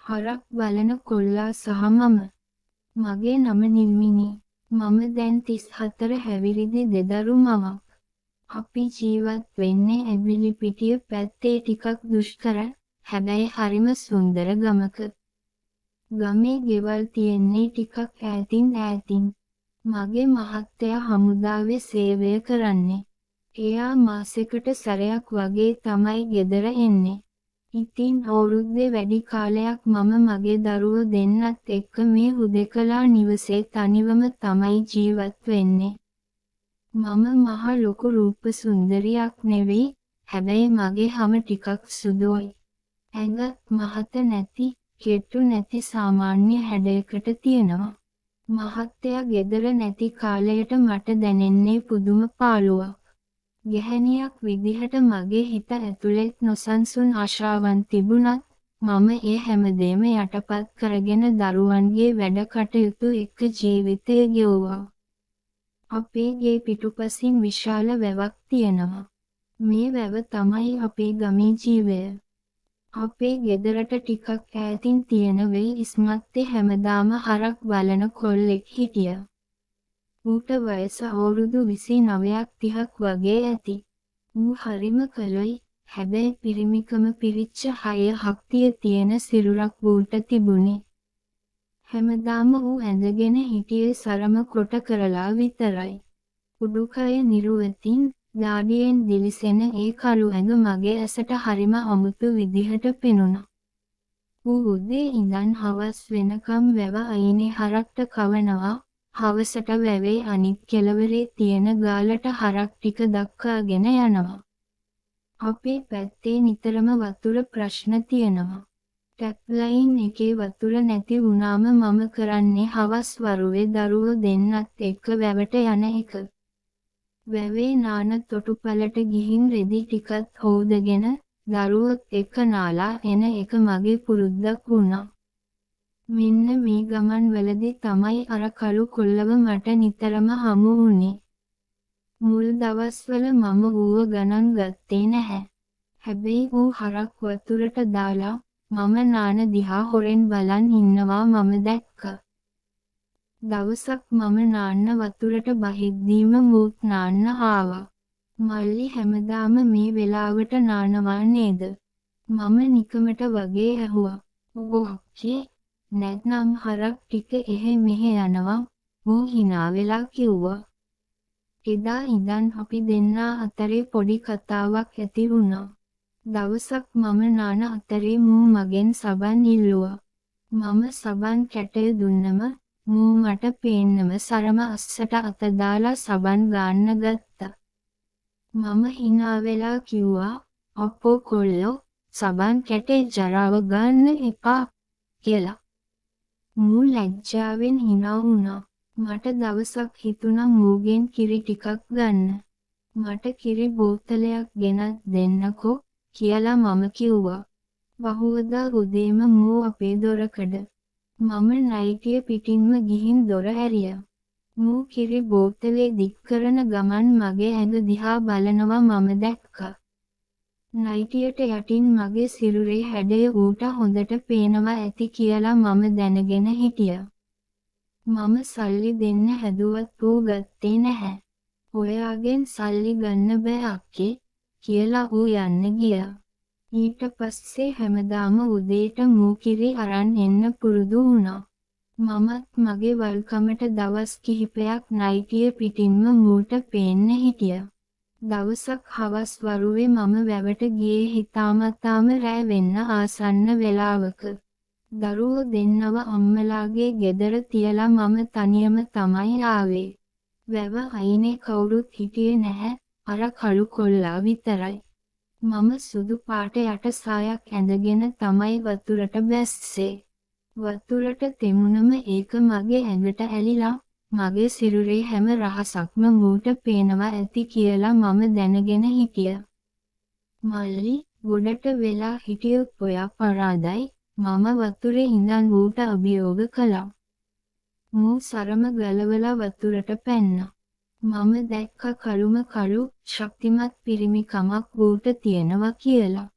හරක් බලන කොල්ලා සහ මම. මගේ නම නිල්මිනි. මම දැන් 34 හැවිරිදි දෙදරු මවක්. අපි ජීවත් වෙන්නේ ඇඹිලිපිටිය පැත්තේ ටිකක් දුෂ්කර, හැබැයි හරිම සුන්දර ගමක. ගමේ ගෙවල් තියෙන්නේ ටිකක් ඈතින්. මගේ මහත්තයා හමුදාවේ සේවය කරන්නේ. එයා මාසෙකට සැරයක් වගේ තමයි ගෙදර එන්නේ. ඉතින් අවුරුද්දේ වැඩි කාලයක් මම මගේ දරුවෝ දෙන්නත් එක්ක මේ හුදෙකලා නිවසේ තනිවම තමයි ජීවත් වෙන්නේ. මම මහ ලොකු රූප සුන්දරියක් නෙවෙයි, හැබැයි මගේ හම ටිකක් සුදුයි. ඇඟ මහත නැති, කෙට්ටු නැති සාමාන්‍ය හැඩයකට තියෙනවා. මහත්තයා ගෙදර නැති කාලයට මට දැනෙන්නේ පුදුම පාළුවක්. ගැහැණියක් විදිහට මගේ හිත ඇතුළෙත් නොසන්සුන් ආශාවන් තිබුණත් මම ඒ හැමදේම යටපත් කරගෙන දරුවන්ගේ වැඩ කටයුතු එක්ක ජීවිතය ගෙවුවා. අපේ ගේ පිටුපසින් විශාල වැවක් තියෙනවා. මේ වැව තමයි අපේ ගමේ ජීවය. අපේ ගෙදරට ටිකක් ඈතින් තියෙන වෙයි ඉස්මත්තේ හැමදාම හරක් බලන කොල්ලෙක් හිටියා. ඌට වයස අවුරුදු 29ක් 30ක් වගේ ඇති. ඌ හරිම කලොයි, හැබැයි පිරිමිකම පිරිච්ච හය හක්තිය තියෙන සිරුරක් ඌට තිබුණේ. හැමදාම ඌ ඇඳගෙන හිටියේ සරම කොට කරලා විතරයි. උඩුකය නිරුවතින්, දාඩියෙන් දිලිසෙන ඒ කළු ඇඟ මගේ ඇසට හරිම අමුතු විදිහට පෙනුණා. ඌ උදේ ඉඳන් හවස් වෙනකම් වැව අයිනේ හරක්ට කවනවා. හවසට වැවේ අනිත් කෙළවරේ තියෙන ගාලට හරක් ටික දක්වාගෙන යනවා. අපේ පැත්තේ නිතරම වතුර ප්‍රශ්න තියෙනවා. ටැප් ලයින් එකේ වතුර නැති වුණාම මම කරන්නේ හවස් වරුවේ දරුවෝ දෙන්නත් එක්ක වැවට යන එක. වැවේ නාන තොටුපළට ගිහින් රෙදි ටිකත් හොදගෙන දරුවොත් එක්ක නාලා එන එක මගේ පුරුද්දක් වුණා. මෙන්න මේ ගමන් වලදී තමයි අර කළු කොල්ලව මට නිතරම හමු වුනේ. මුල් දවස්වල මම ඌව ගණන් ගත්තේ නැහැ. හැබැයි ඌ හරක් වතුරට දාලා මම නාන දිහා හොරෙන් බලන් ඉන්නවා මම දැක්කා. දවසක් මම නාන්න වතුරට බහිද්දීම ඌත් නාන්න ආවා. මල්ලි හැමදාම මේ වෙලාවට නානවා නේද? මම නිකමට වගේ ඇහුවා. "ඔව් නැත්නම් හරක් ටික එහෙ මෙහෙ යනවා." ඌ hina වෙලා කිව්වා. එදා ඉඳන් අපි දෙන්නා අතරේ පොඩි කතාවක් ඇති වුණා. දවසක් මම නාන අතරේ මූ මගෙන් සබන් ඉල්ලුවා. මම සබන් කැටය දුන්නම මූ මට පේන්නම සරම අස්සට අත දාලා සබන් ගාන්න ගත්තා. මම hina වෙලා කිව්වා, "අපෝ කොල්ලෝ, සබන් කැටේ ජරාව ගන්න එපා" කියලා. මූ ලැජ්ජාවෙන් hina වුණා. මට දවසක් හිතුණා මූගෙන් කිරි ටිකක් ගන්න. මට කිරි බෝතලයක් ගෙනත් දෙන්නකෝ කියලා මම කිව්වා. වහුවදා උදේම මූ අපේ දොරකඩ. මම නයිටිය පිටින්ම ගිහින් දොර ඇරියා. මූ කිරි බෝතලේ දික් කරන ගමන් මගේ ඇඟ දිහා බලනවා මම දැක්කා. නයිටියට යටින් මගේ සිරුරේ හැඩය ඌට හොඳට පේනවා ඇති කියලා මම දැනගෙන හිටියා. මම සල්ලි දෙන්න හැදුවත් ඌ ගත්තේ නැහැ. "ඔයාගෙන් සල්ලි ගන්න බෑ අක්කේ" කියලා ඌ යන්න ගියා. ඊට පස්සේ හැමදාම උදේට මූ කිරි අරන් එන්න පුරුදු වුණා. මමත් මගේ වල්කමට දවස් කිහිපයක් නයිටිය පිටින්ම මූට පේන්න හිටියා. දවසක් හවස් වරුවේ මම වැවට ගියේ හිතාමතාම රෑ වෙන්න ආසන්න වෙලාවක. දරුවෝ දෙන්නව අම්මලාගේ ගෙදර තියලා මම තනියම තමයි ආවේ. වැව අයිනේ කවුරුත් හිටියේ නැහැ, අර කළු කොල්ලා විතරයි. මම සුදු පාට යට සායක් ඇඳගෙන තමයි වතුරට බැස්සේ. වතුරට තෙමුණම ඒක මගේ ඇඟට ඇලිලා මගේ සිරුරේ හැම රහසක්ම මූට පේනවා ඇති කියලා මම දැනගෙන හිටියා. "මල්ලි, ගොඩට වෙලා හිටියොත් ඔයා පරාදයි" මම වතුරේ ඉඳන් ඌට අභියෝග කළා. මූ සරම ගලවලා වතුරට පැන්නා. මම දැක්ක කළුම කළු, ශක්තිමත් පිරිමිකමක් ඌට තියෙනවා කියලා.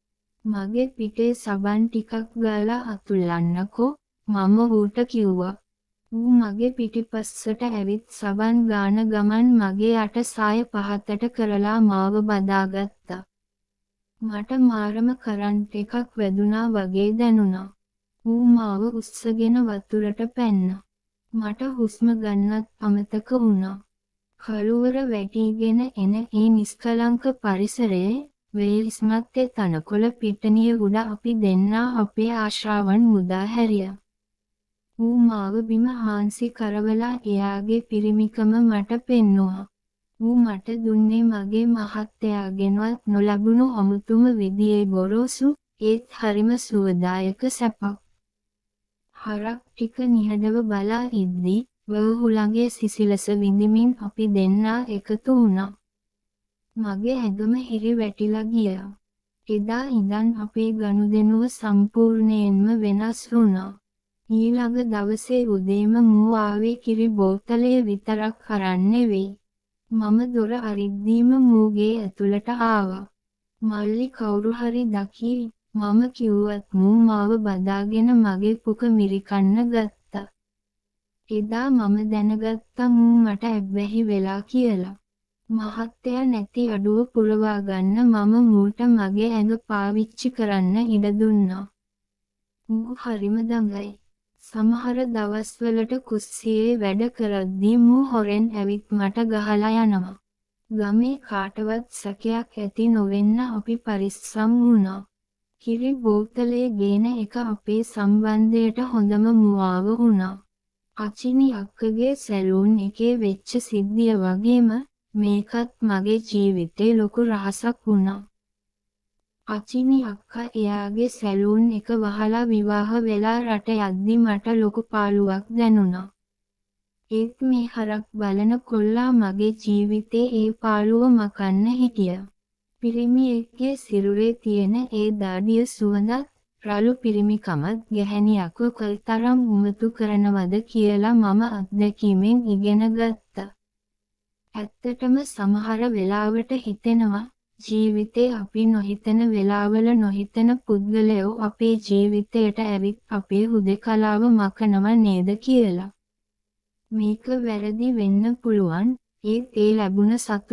මගේ පිටේ සබන් ටිකක් ගාලා අතුල්ලන්නකෝ මම ඌට කිව්වා. ඌ මගේ පිටිපස්සට ඇවිත් සබන් ගාන ගමන් මගේ අට සාය පහතට කරලා මාව බදාගත්තා. මට මාරම කරන්ට් එකක් වැදුනා වගේ දැනුණා. ඌ මාව උස්සගෙන වතුරට පැන්නා. මට හුස්ම ගන්නත් අමතක වුණා. කළුවර වැටිගෙන එන ඒ නිස්කලංක පරිසරයේ වේලිස්මත්තේ තනකොළ පිටණිය උඩ අපි දෙන්නා අපේ ආශාවන් මුදා හැරියා. ඌ මාව බිම හාන්සි කරවලා එයාගේ පිරිමිකම මට පෙන්නුවා. ඌ මට දුන්නේ මගේ මහත්තයාගෙන්වත් නොලැබුණු අමුතුම විදියේ ගොරෝසු ඒත් හරිම සුවදායක සැපක්. හරක් ටික නිහඬව බලා ඉද්දී වහුලගේ සිසිලස විඳිමින් අපි දෙන්නා එකතු වුණා. මගේ ඇඟම හිරි වැටිලා ගියා. එදා ඉඳන් අපේ ගනුදෙනුව සම්පූර්ණයෙන්ම වෙනස් වුණා. ඊළඟ දවසේ උදේම මූ ආවේ කිරි බෝතලය විතරක් අරන් නෙවෙයි. මම දොර අරිද්දීම මූගේ ඇතුළට ආවා. මල්ලි කවුරු හරි දකී මම කිව්වත් මූ මාව බදාගෙන මගේ පුක මිරිකන්න ගත්තා. එදා මම දැනගත්තා මූ මට ඇබ්බැහි වෙලා කියලා. මහත්තයා නැති අඩුව පුරවා ගන්න මම මූට මගේ ඇඟ පාවිච්චි කරන්න ඉඩ දුන්නා. මූ හරිම දඟයි. සමහර දවස්වලට කුස්සියේ වැඩ කරද්දී මූ හොරෙන් ඇවිත් මට ගහලා යනවා. ගමේ කාටවත් සැකයක් ඇති නොවෙන්න අපි පරිස්සම් වුණා. කිරි බෝතලේ ගේන එක අපේ සම්බන්ධයට හොඳම මුවාව වුණා. අචිනි අක්කගේ සැලූන් එකේ වෙච්ච සිද්ධිය වගේම මේකත් මගේ ජීවිතේ ලොකු රහසක් වුණා. අචිනි අක්කා එයාගේ සැලූන් එක වහලා විවාහ වෙලා රට යද්දි මට ලොකු පාළුවක් දැනුණා. ඒත් මේ හරක් බලන කොල්ලා මගේ ජීවිතේ ඒ පාළුව මකන්න හිටියා. පිරිමියෙක්ගේ සිරුරේ තියෙන ඒ දාඩිය සුවඳත් රළු පිරිමිකමත් ගැහැණියක්ව කොයිතරම් උමතු කරනවද කියලා මම අත්දැකීමෙන් ඉගෙන ගත්තා. ඇත්තටම සමහර වෙලාවට හිතෙනවා ජීවිතේ අපි නොහිතන වෙලාවල නොහිතන පුද්ගලයෝ අපේ ජීවිතයට ඇවිත් අපේ හුදෙකලාව මකනව නේද කියලා. මේක වැරදි වෙන්න පුළුවන් ඒත් ඒ ලැබුණ සතුට